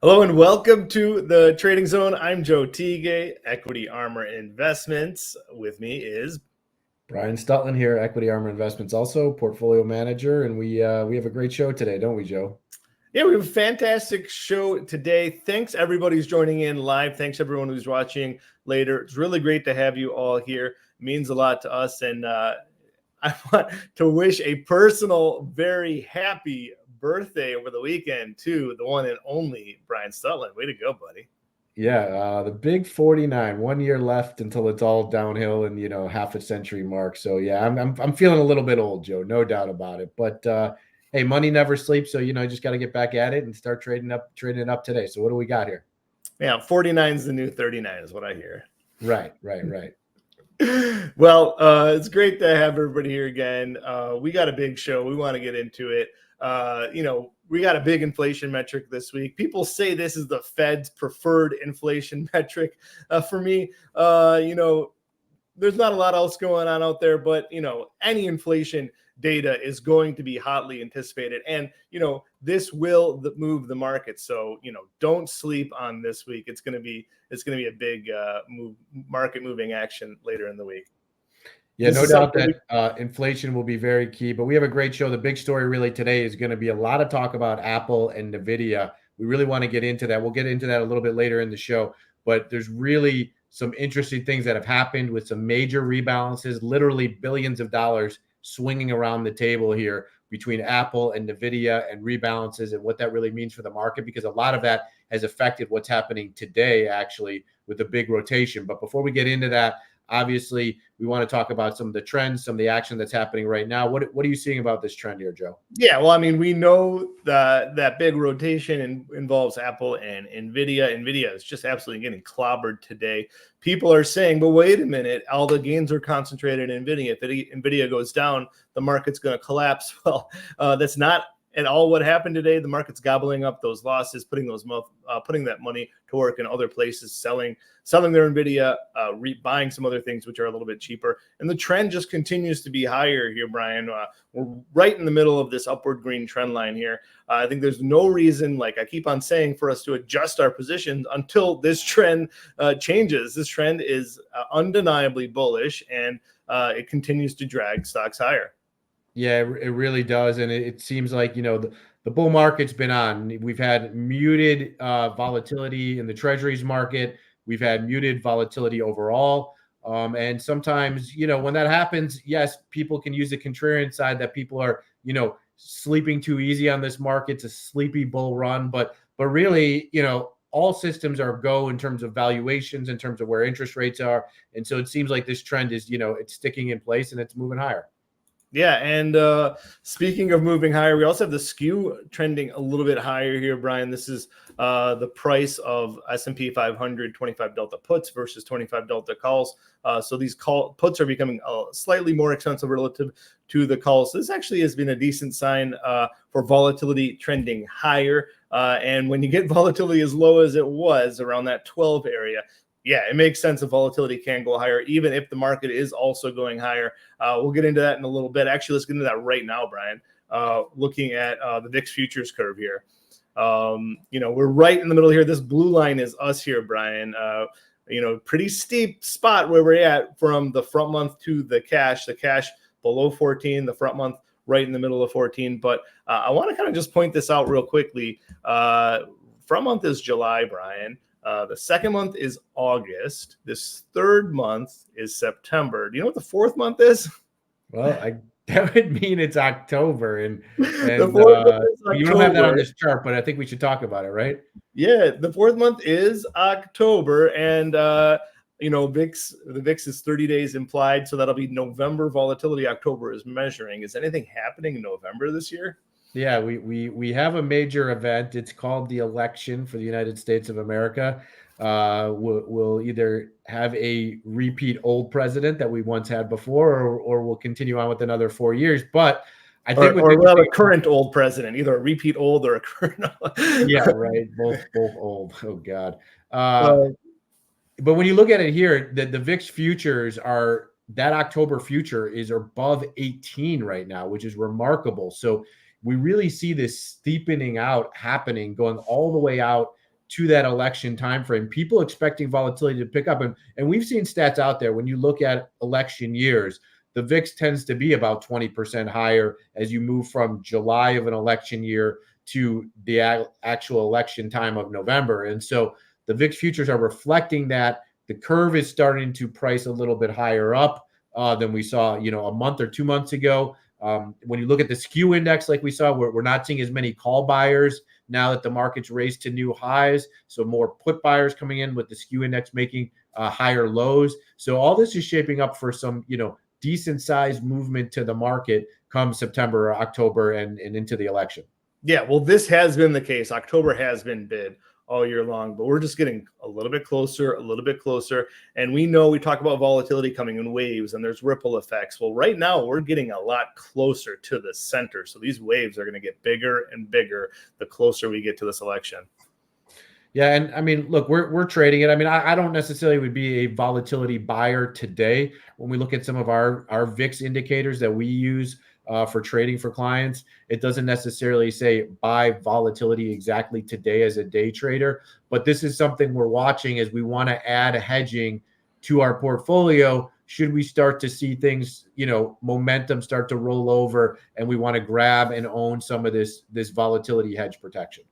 Hello and welcome to the Trading Zone. I'm Joe Teague, Equity Armor Investments. With me is Brian Stutland here, Equity Armor Investments, also portfolio manager, and we have a great show today, don't we, Joe? Yeah, we have a fantastic show today. Thanks everybody who's joining in live. Thanks everyone who's watching later. It's really great to have you all here. It means a lot to us, and I want to wish a personal, very happy birthday over the weekend to the one and only Brian Stutland. Way to go, buddy. Yeah, the big 49, 1 year left until it's all downhill and half a century mark. So yeah, I'm feeling a little bit old, Joe, no doubt about it. But hey, money never sleeps, so just got to get back at it and start trading it up today. So what do we got here? Yeah, 49 is the new 39 is what I hear. Right. Well, it's great to have everybody here again. We got a big show. We want to get into it. We got a big inflation metric this week. People say this is the Fed's preferred inflation metric. For me, there's not a lot else going on out there, but any inflation data is going to be hotly anticipated, and this will move the market. So don't sleep on this week. It's going to be a big market moving action later in the week. Yeah, no doubt that inflation will be very key, but we have a great show. The big story really today is going to be a lot of talk about Apple and NVDA. We really want to get into that. We'll get into that a little bit later in the show, but there's really some interesting things that have happened with some major rebalances, literally billions of dollars swinging around the table here between Apple and NVIDIA and rebalances and what that really means for the market, because a lot of that has affected what's happening today, actually, with the big rotation. But before we get into that, obviously, we want to talk about some of the trends, some of the action that's happening right now. What are you seeing about this trend here, Joe? Yeah, well, I mean, we know that big rotation involves Apple and NVIDIA. NVIDIA is just absolutely getting clobbered today. People are saying, but wait a minute, all the gains are concentrated in NVIDIA. If NVIDIA goes down, the market's going to collapse. Well, that's not at all what happened today. The market's gobbling up those losses, putting that money to work in other places, selling their NVIDIA, buying some other things which are a little bit cheaper. And the trend just continues to be higher here, Brian. We're right in the middle of this upward green trend line here. I think there's no reason, like I keep on saying, for us to adjust our positions until this trend changes. This trend is undeniably bullish, and it continues to drag stocks higher. Yeah, it really does. And it seems like, the bull market's been on. We've had muted volatility in the treasuries market. We've had muted volatility overall. And sometimes, when that happens, yes, people can use the contrarian side that people are, sleeping too easy on this market. It's a sleepy bull run. But really, all systems are go in terms of valuations, in terms of where interest rates are. And so it seems like this trend is, it's sticking in place and it's moving higher. Yeah, and speaking of moving higher, we also have the Skew trending a little bit higher here, Brian. This is the price of S&P 500 25 delta puts versus 25 delta calls. So these puts are becoming slightly more expensive relative to the calls. So this actually has been a decent sign for volatility trending higher. And when you get volatility as low as it was around that 12 area, yeah, it makes sense that volatility can go higher, even if the market is also going higher. We'll get into that in a little bit. Actually, let's get into that right now, Brian. Looking at the VIX Futures Curve here. We're right in the middle here. This blue line is us here, Brian. Pretty steep spot where we're at from the front month to the cash. The cash below 14, the front month right in the middle of 14. But I want to kind of just point this out real quickly. Front month is July, Brian. The second month is August. This third month is September. Do you know what the fourth month is? Well, that would mean it's October, and the fourth month is October. You don't have that on this chart, but I think we should talk about it, right? Yeah, the fourth month is October, and the VIX is 30 days implied, so that'll be November volatility. October is measuring. Is anything happening in November this year? Yeah, we have a major event. It's called the election for the United States of America. We'll either have a repeat old president that we once had before, or we'll continue on with another 4 years. But I think we'll have a current old president, either a repeat old or a current. Yeah, right. Both old. Oh God. But when you look at it here, the VIX futures that October future is above 18 right now, which is remarkable. So we really see this steepening out happening, going all the way out to that election timeframe, people expecting volatility to pick up. And we've seen stats out there. When you look at election years, the VIX tends to be about 20% higher as you move from July of an election year to the actual election time of November. And so the VIX futures are reflecting that. The curve is starting to price a little bit higher up than we saw, a month or 2 months ago. When you look at the Skew index, like we saw, we're not seeing as many call buyers now that the market's raised to new highs. So more put buyers coming in, with the Skew index making higher lows. So all this is shaping up for some, decent sized movement to the market come September or October and into the election. Yeah, well, this has been the case. October has been bid all year long, but we're just getting a little bit closer. And we know we talk about volatility coming in waves and there's ripple effects. Well, right now we're getting a lot closer to the center. So these waves are going to get bigger and bigger the closer we get to this election. Yeah, and I mean, look, we're trading it. I mean, I don't necessarily would be a volatility buyer today. When we look at some of our VIX indicators that we use for trading for clients, it doesn't necessarily say buy volatility exactly today as a day trader. But this is something we're watching as we want to add hedging to our portfolio. Should we start to see things, momentum start to roll over, and we want to grab and own some of this volatility hedge protection.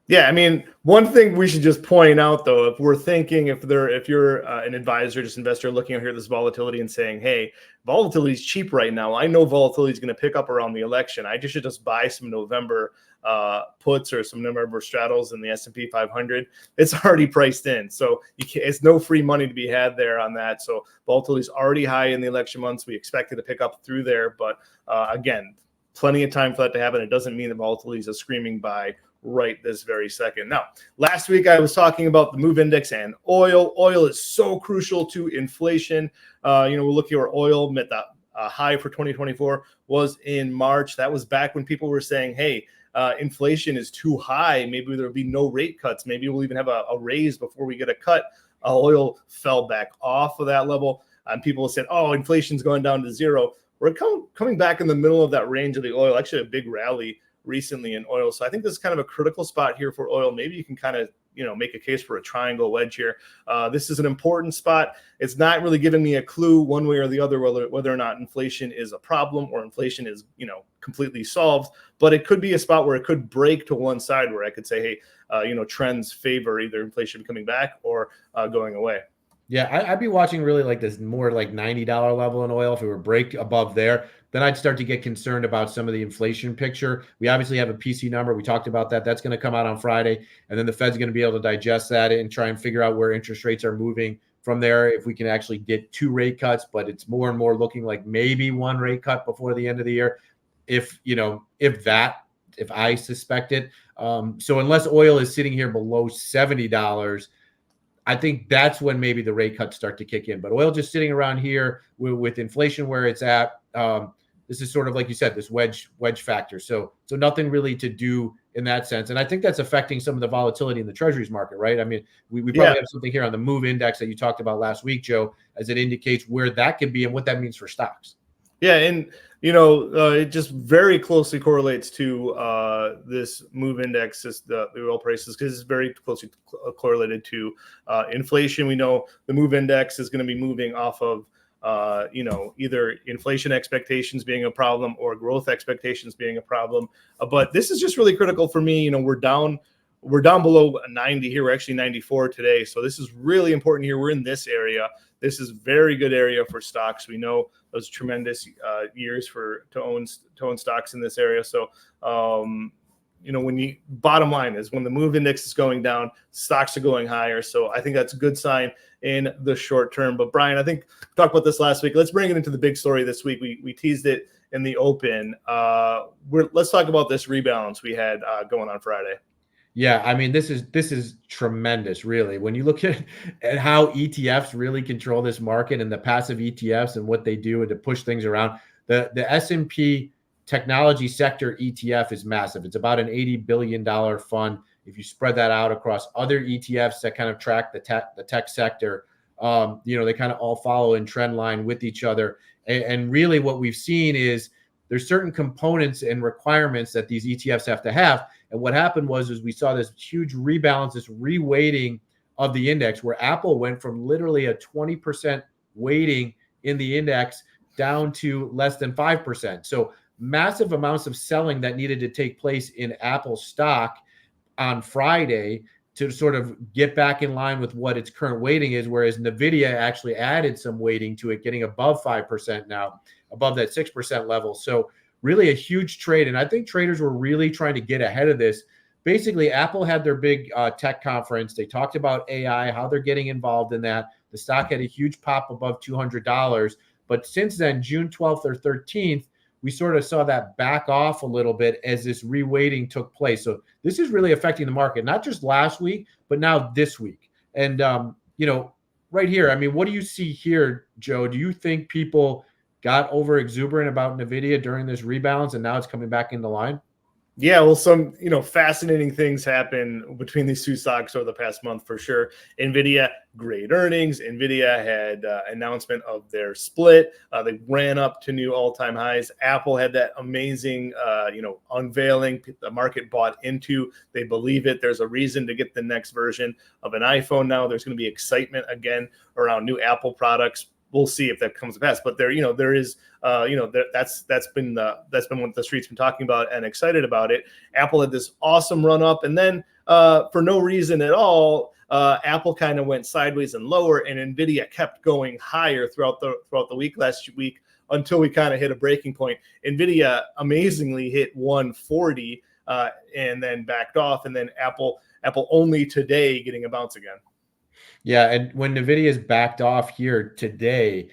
Yeah, I mean, one thing we should just point out, though, if we're thinking, if you're an advisor, just investor looking at this volatility and saying, hey, volatility is cheap right now. I know volatility is going to pick up around the election. I should just buy some November puts or some November straddles in the S&P 500. It's already priced in. So it's no free money to be had there on that. So volatility is already high in the election months. We expect it to pick up through there. But again, plenty of time for that to happen. It doesn't mean that volatility is a screaming buy right this very second. Now, last week I was talking about the MOVE Index and oil. Oil is so crucial to inflation. We're looking at oil met that high for 2024 was in March. That was back when people were saying, hey, inflation is too high. Maybe there'll be no rate cuts. Maybe we'll even have a raise before we get a cut. Oil fell back off of that level. And people said, oh, inflation's going down to zero. We're coming back in the middle of that range of the oil. Actually, a big rally recently in oil. So I think this is kind of a critical spot here for oil. Maybe you can kind of, make a case for a triangle wedge here. This is an important spot. It's not really giving me a clue one way or the other whether or not inflation is a problem or inflation is, completely solved. But it could be a spot where it could break to one side where I could say, hey, trends favor either inflation coming back or going away. Yeah, I'd be watching really like this more like $90 level in oil. If we were break above there, then I'd start to get concerned about some of the inflation picture. We obviously have a PC number. We talked about that. That's going to come out on Friday. And then the Fed's going to be able to digest that and try and figure out where interest rates are moving from there. If we can actually get 2 rate cuts, but it's more and more looking like maybe 1 rate cut before the end of the year. If I suspect it. So unless oil is sitting here below $70, I think that's when maybe the rate cuts start to kick in. But oil just sitting around here with inflation where it's at, this is sort of like you said, this wedge factor. So nothing really to do in that sense. And I think that's affecting some of the volatility in the treasuries market, right? I mean, we probably have something here on the MOVE Index that you talked about last week, Joe, as it indicates where that could be and what that means for stocks. Yeah, and it just very closely correlates to this MOVE Index, the oil prices, because it's very closely correlated to inflation. We know the MOVE Index is going to be moving off of either inflation expectations being a problem or growth expectations being a problem. But this is just really critical for me. We're down below 90 here. We're actually 94 today. So this is really important here. We're in this area. This is very good area for stocks. We know those tremendous years to own stocks in this area. So, bottom line is when the MOVE Index is going down, stocks are going higher. So I think that's a good sign in the short term. But Brian, I think we talked about this last week. Let's bring it into the big story this week. We teased it in the open. Let's talk about this rebalance we had going on Friday. Yeah, I mean, this is tremendous, really. When you look at how ETFs really control this market and the passive ETFs and what they do and to push things around, the S&P technology sector ETF is massive. It's about an $80 billion fund. If you spread that out across other ETFs that kind of track the tech sector, they kind of all follow in trend line with each other. And really what we've seen is there's certain components and requirements that these ETFs have to have. And what happened was we saw this huge rebalance, this reweighting of the index, where Apple went from literally a 20% weighting in the index down to less than 5%. So massive amounts of selling that needed to take place in Apple stock on Friday to sort of get back in line with what its current weighting is, whereas NVIDIA actually added some weighting to it, getting above 5% now, above that 6% level. So really a huge trade. And I think traders were really trying to get ahead of this. Basically, Apple had their big tech conference. They talked about AI, how they're getting involved in that. The stock had a huge pop above $200. But since then, June 12th or 13th, we sort of saw that back off a little bit as this reweighting took place. So this is really affecting the market, not just last week, but now this week. And, right here, I mean, what do you see here, Joe? Do you think people got over exuberant about NVIDIA during this rebalance and now it's coming back into line? Yeah, well, some fascinating things happen between these two stocks over the past month for sure. NVIDIA, great earnings. NVIDIA had announcement of their split. They ran up to new all-time highs. Apple had that amazing, unveiling. The market bought into. They believe it. There's a reason to get the next version of an iPhone now. There's going to be excitement again around new Apple products. We'll see if that comes to pass, but there is, that's been what the street's been talking about and excited about it. Apple had this awesome run up, and then for no reason at all, Apple kind of went sideways and lower, and NVIDIA kept going higher throughout the week last week until we kind of hit a breaking point. NVIDIA amazingly hit 140 and then backed off, and then Apple only today getting a bounce again. Yeah, and when NVIDIA's backed off here today,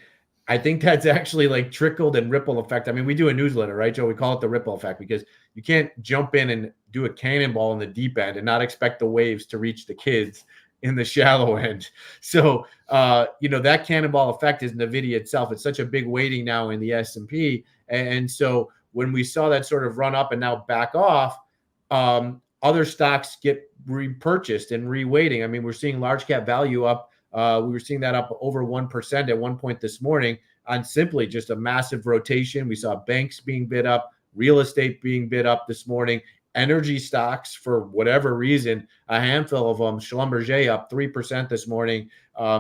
I think that's actually like trickled and ripple effect. I mean, we do a newsletter, right, Joe? We call it the ripple effect because you can't jump in and do a cannonball in the deep end and not expect the waves to reach the kids in the shallow end. So, that cannonball effect is NVIDIA itself. It's such a big weighting now in the S&P. And so when we saw that sort of run up and now back off, other stocks get repurchased and reweighting. I mean, we're seeing large cap value up. We were seeing that up over 1% at one point this morning on simply just a massive rotation. We saw banks being bid up, real estate being bid up this morning, energy stocks for whatever reason, a handful of them, Schlumberger up 3% this morning,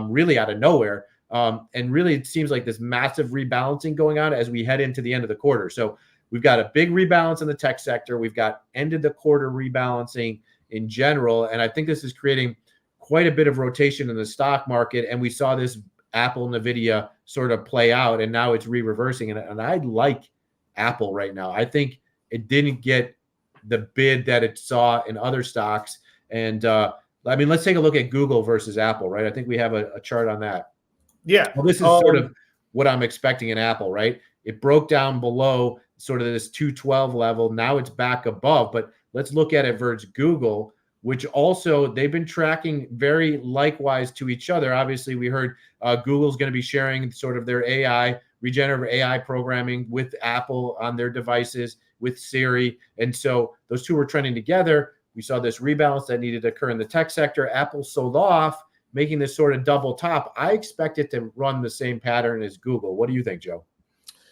really out of nowhere. And really, it seems like this massive rebalancing going on as we head into the end of the quarter. So we've got a big rebalance in the tech sector. We've got end of the quarter rebalancing in general. And I think this is creating quite a bit of rotation in the stock market. And we saw this Apple, NVIDIA sort of play out, and now it's re-reversing. And I like Apple right now. I think it didn't get the bid that it saw in other stocks. And let's take a look at Google versus Apple, right? I think we have a chart on that. Yeah. Well, this is sort of what I'm expecting in Apple, right? It broke down below sort of this 212 level. Now it's back above, but let's look at it versus Google, which also they've been tracking very likewise to each other. Obviously, we heard Google's going to be sharing sort of their regenerative AI programming with Apple on their devices, with Siri. And so those two were trending together. We saw this rebalance that needed to occur in the tech sector. Apple sold off, making this sort of double top. I expect it to run the same pattern as Google. What do you think, Joe?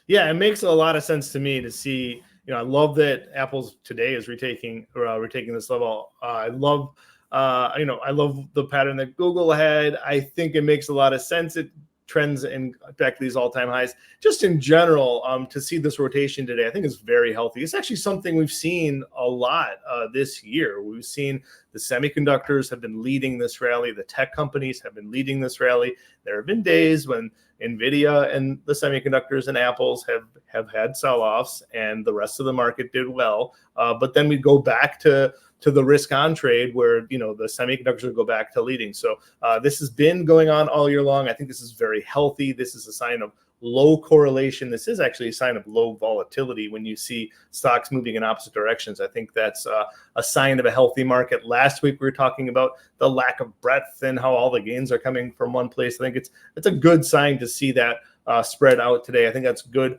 Yeah, it makes a lot of sense to me to see. I love that Apple's today is retaking this level. I love the pattern that Google had. I think it makes a lot of sense. It trends and back to these all-time highs. Just in general, to see this rotation today, I think is very healthy. It's actually something we've seen a lot this year. We've seen the semiconductors have been leading this rally. The tech companies have been leading this rally. There have been days when NVIDIA and the semiconductors and Apples have had sell-offs and the rest of the market did well. But then we go back to the risk on trade where, the semiconductors will go back to leading. So this has been going on all year long. I think this is very healthy. This is a sign of low correlation. This is actually a sign of low volatility when you see stocks moving in opposite directions. I think that's a sign of a healthy market. Last week, we were talking about the lack of breadth and how all the gains are coming from one place. I think it's a good sign to see that spread out today. I think that's good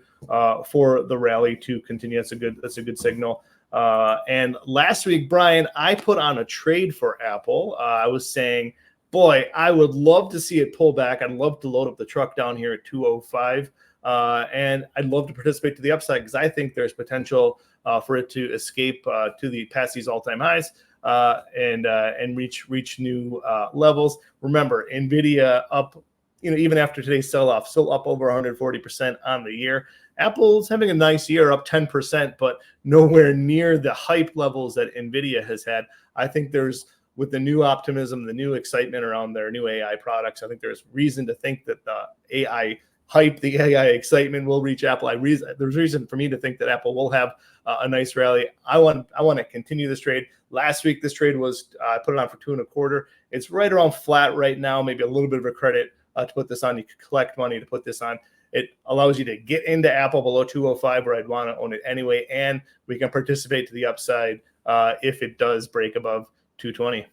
for the rally to continue. That's a good signal. And last week, Brian, I put on a trade for Apple. I was saying, boy, I would love to see it pull back. I'd love to load up the truck down here at 205. And I'd love to participate to the upside because I think there's potential for it to escape past these all-time highs and reach new levels. Remember, NVIDIA up, even after today's sell-off, still up over 140% on the year. Apple's having a nice year, up 10%, but nowhere near the hype levels that NVIDIA has had. I think with the new optimism, the new excitement around their new AI products, I think there's reason to think that the AI hype, the AI excitement will reach Apple. There's reason for me to think that Apple will have a nice rally. I want to continue this trade. Last week, this trade was, I put it on for 2.25. It's right around flat right now, maybe a little bit of a credit to put this on. You could collect money to put this on. It allows you to get into Apple below 205, where I'd want to own it anyway, and we can participate to the upside if it does break above 220.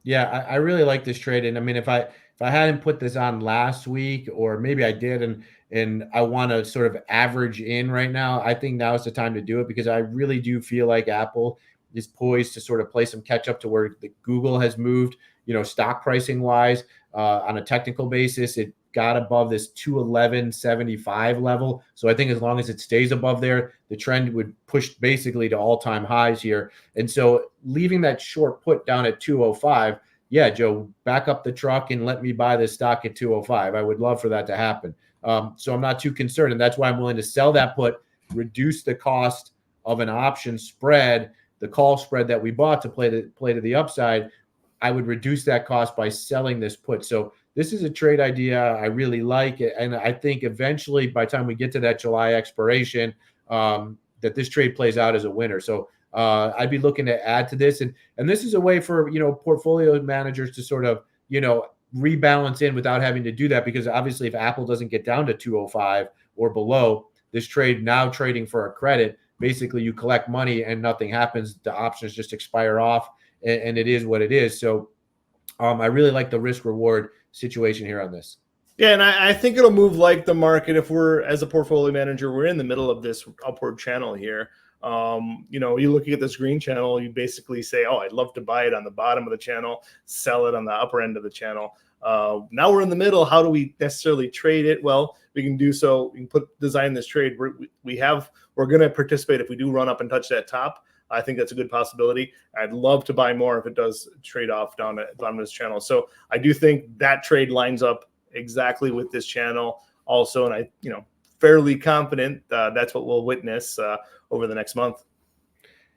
Yeah, I really like this trade, and I mean, if I hadn't put this on last week, or maybe I did, and I want to sort of average in right now, I think now is the time to do it, because I really do feel like Apple is poised to sort of play some catch up to where Google has moved, stock pricing wise, on a technical basis. It got above this 211.75 level. So I think as long as it stays above there, the trend would push basically to all-time highs here. And so leaving that short put down at 205, yeah, Joe, back up the truck and let me buy this stock at 205. I would love for that to happen. So I'm not too concerned. And that's why I'm willing to sell that put, reduce the cost of an option spread, the call spread that we bought to play to the upside. I would reduce that cost by selling this put. So this is a trade idea I really like, and I think eventually, by the time we get to that July expiration, that this trade plays out as a winner. So I'd be looking to add to this, and this is a way for portfolio managers to sort of rebalance in without having to do that, because obviously, if Apple doesn't get down to 205 or below, this trade now trading for a credit, basically you collect money and nothing happens. The options just expire off, and it is what it is. So I really like the risk reward situation here on this. Yeah, and I think it'll move like the market. If we're, as a portfolio manager, we're in the middle of this upward channel here. You looking at this green channel, you basically say, oh, I'd love to buy it on the bottom of the channel, sell it on the upper end of the channel. Now we're in the middle. How do we necessarily trade it? Well, we can do so. We can design this trade. We're going to participate if we do run up and touch that top. I think that's a good possibility. I'd love to buy more if it does trade off down at the bottom of this channel. So I do think that trade lines up exactly with this channel also. And fairly confident that's what we'll witness over the next month.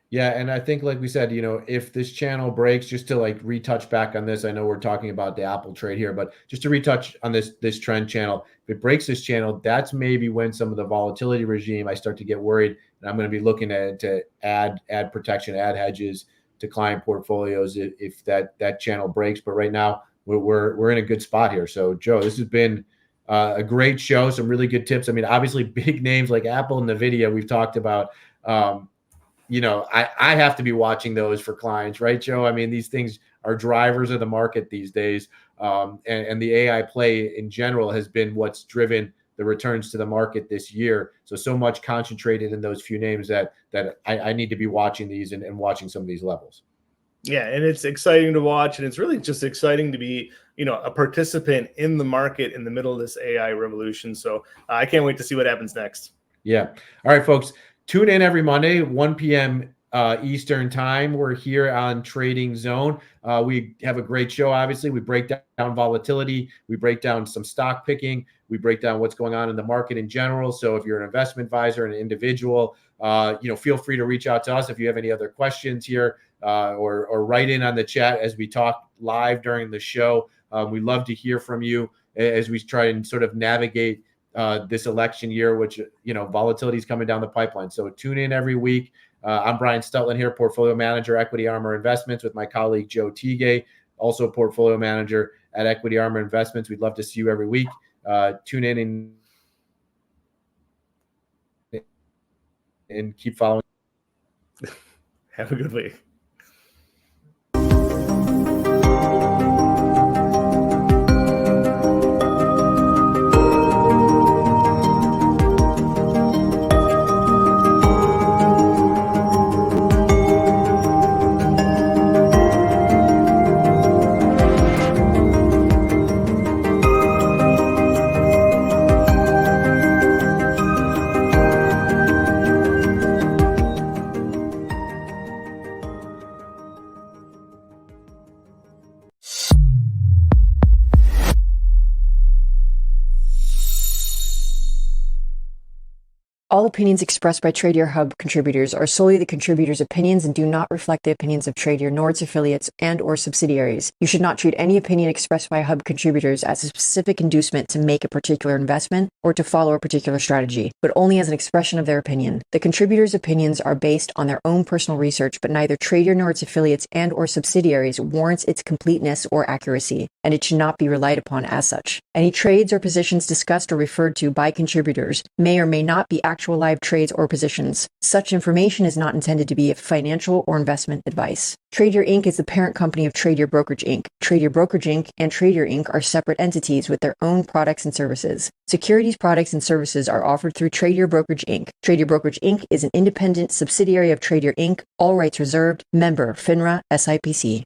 Yeah, and I think, like we said, if this channel breaks, just to retouch back on this, I know we're talking about the Apple trade here, but just to retouch on this trend channel, if it breaks this channel, that's maybe when some of the volatility regime, I start to get worried, and I'm going to be looking to add protection, add hedges to client portfolios if that channel breaks. But right now, we're in a good spot here. So, Joe, this has been a great show, some really good tips. I mean, obviously, big names like Apple and NVIDIA we've talked about. I have to be watching those for clients, right, Joe? I mean, these things are drivers of the market these days. And the AI play in general has been what's driven the returns to the market this year. So much concentrated in those few names that I need to be watching these and watching some of these levels. Yeah, and it's exciting to watch, and it's really just exciting to be, a participant in the market in the middle of this AI revolution. So I can't wait to see what happens next. Yeah. All right, folks. Tune in every Monday, 1 p.m. Eastern time. We're here on Trading Zone. We have a great show, obviously. We break down volatility. We break down some stock picking. We break down what's going on in the market in general. So if you're an investment advisor, an individual, feel free to reach out to us if you have any other questions here, or write in on the chat as we talk live during the show. We love to hear from you as we try and sort of navigate this election year, which, volatility is coming down the pipeline. So tune in every week. I'm Brian Stutland here, portfolio manager, Equity Armor Investments, with my colleague, Joe Teague, also portfolio manager at Equity Armor Investments. We'd love to see you every week. Tune in and keep following. Have a good week. All opinions expressed by Tradier Hub contributors are solely the contributors' opinions and do not reflect the opinions of Tradier nor its affiliates and or subsidiaries. You should not treat any opinion expressed by Hub contributors as a specific inducement to make a particular investment or to follow a particular strategy, but only as an expression of their opinion. The contributors' opinions are based on their own personal research, but neither Tradier nor its affiliates and or subsidiaries warrants its completeness or accuracy, and it should not be relied upon as such. Any trades or positions discussed or referred to by contributors may or may not be actual live trades or positions. Such information is not intended to be financial or investment advice. Tradier Inc. is the parent company of Tradier Brokerage Inc. Tradier Brokerage Inc. and Tradier Inc. are separate entities with their own products and services. Securities products and services are offered through Tradier Brokerage Inc. Tradier Brokerage Inc. is an independent subsidiary of Tradier Inc., all rights reserved, member FINRA SIPC.